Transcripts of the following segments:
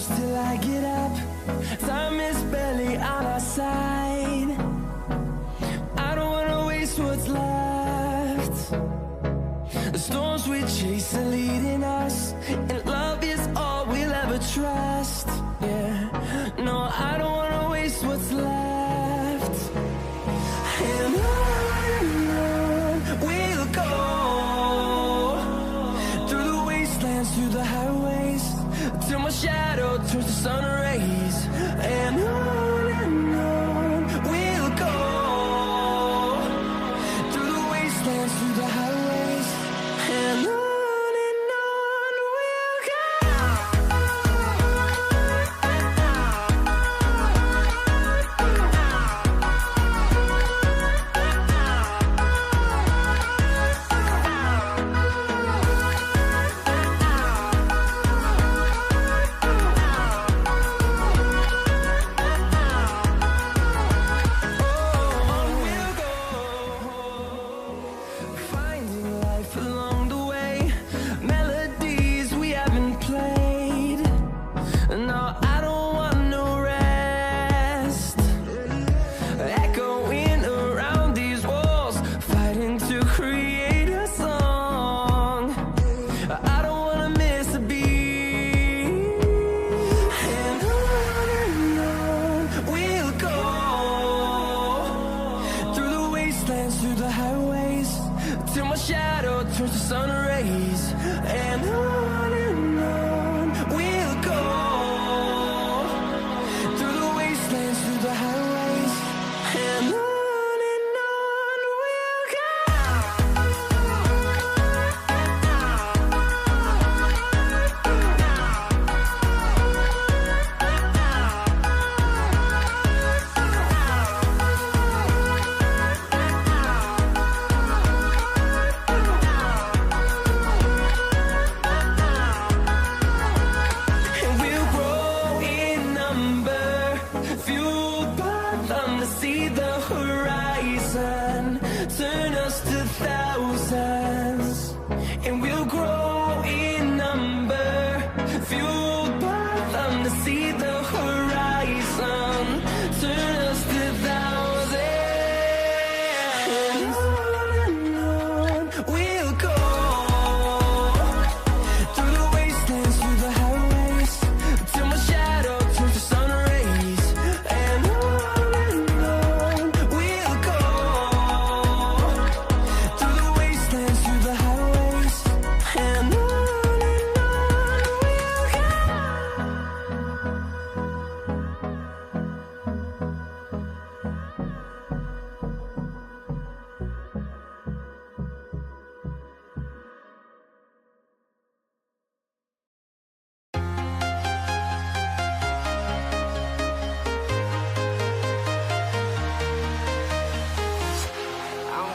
close till I get up. Time is barely on our side. I don't wanna waste what's left. The storms we chase are leading us, and love is all we'll ever trust. Yeah, no, I don't wanna waste what's left. And on we'll go, through the wastelands, through the highways, till my shadow turns to sun rays. And on we'll go, through the wastelands, through the highways, and on. Through the highways, till my shadow turns to sun rays. And on we'll go, through the wastelands, through the highways, and on we'll go. See the horizon turn us to thousands, and we'll grow in number, fueled by them to see the horizon turn us to thousands. And on we'll go, through the wastelands, through the highways, till my shadow turns to sun rays. And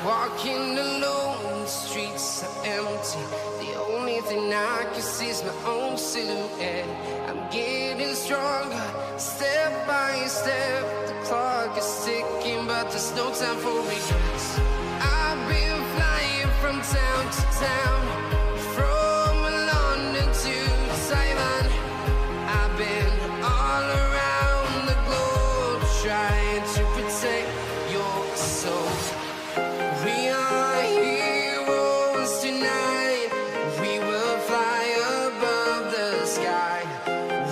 walking alone, the streets are empty. The only thing I can see is my own silhouette. I'm getting stronger, step by step. The clock is ticking, but there's no time for regrets. I've been flying from town to town, from London to Taiwan. I've been all around the globe, trying to protect your soul. We are heroes tonight. We will fly above the sky.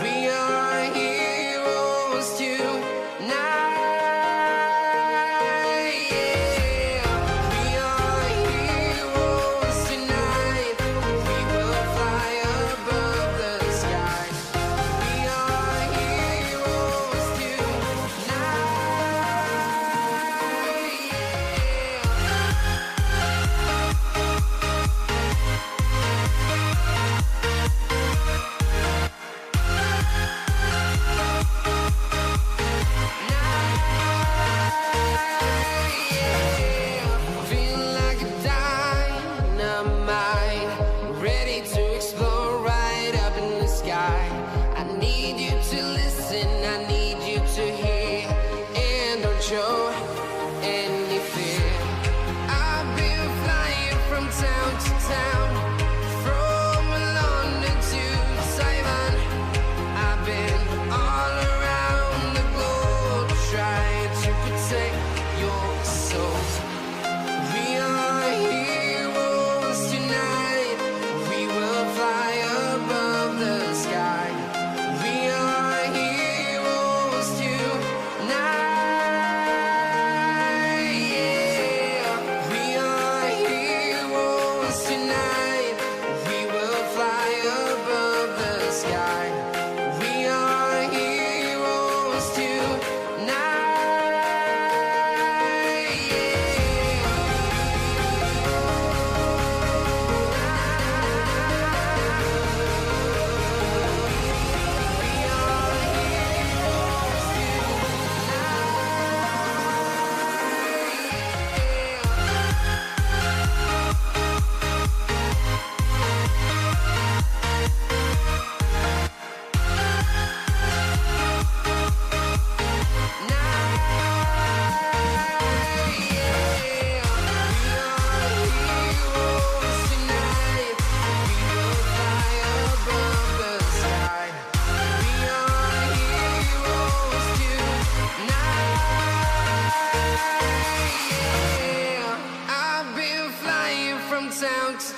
We are heroes tonight. Yeah. We are heroes tonight. We will fly above the sky. We are heroes tonight. Yeah.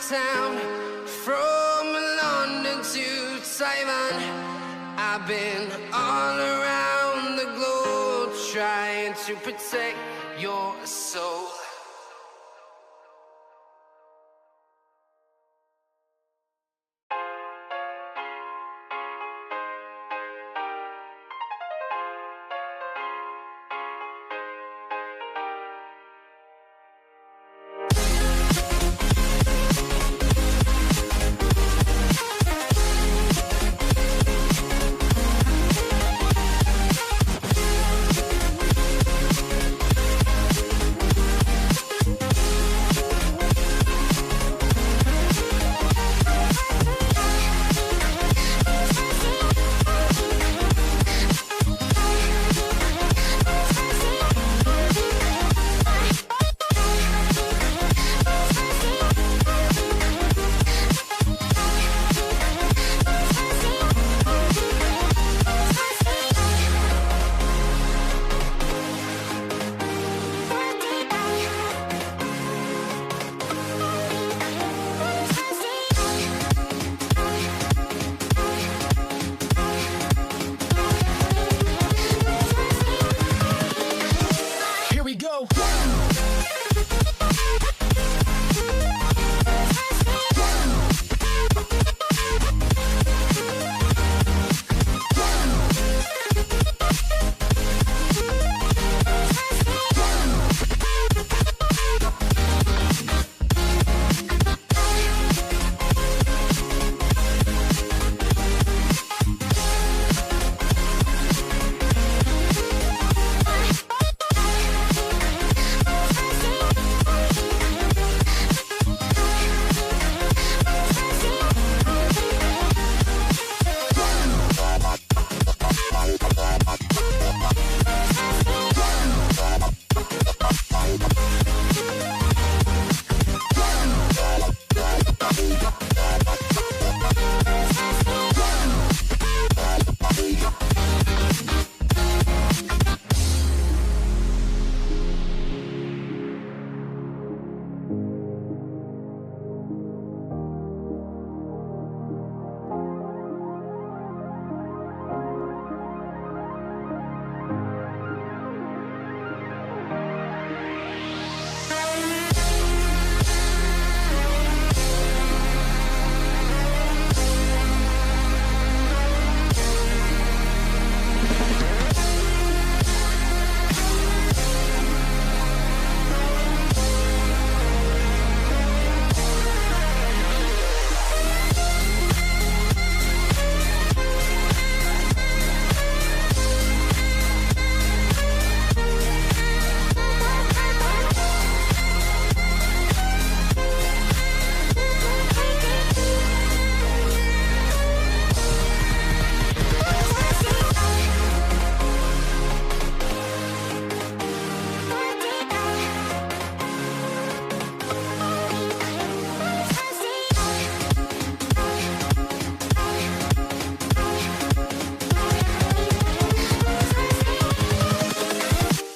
town, from London to Taiwan. I've been all around the globe trying to protect your soul.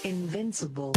Invincible.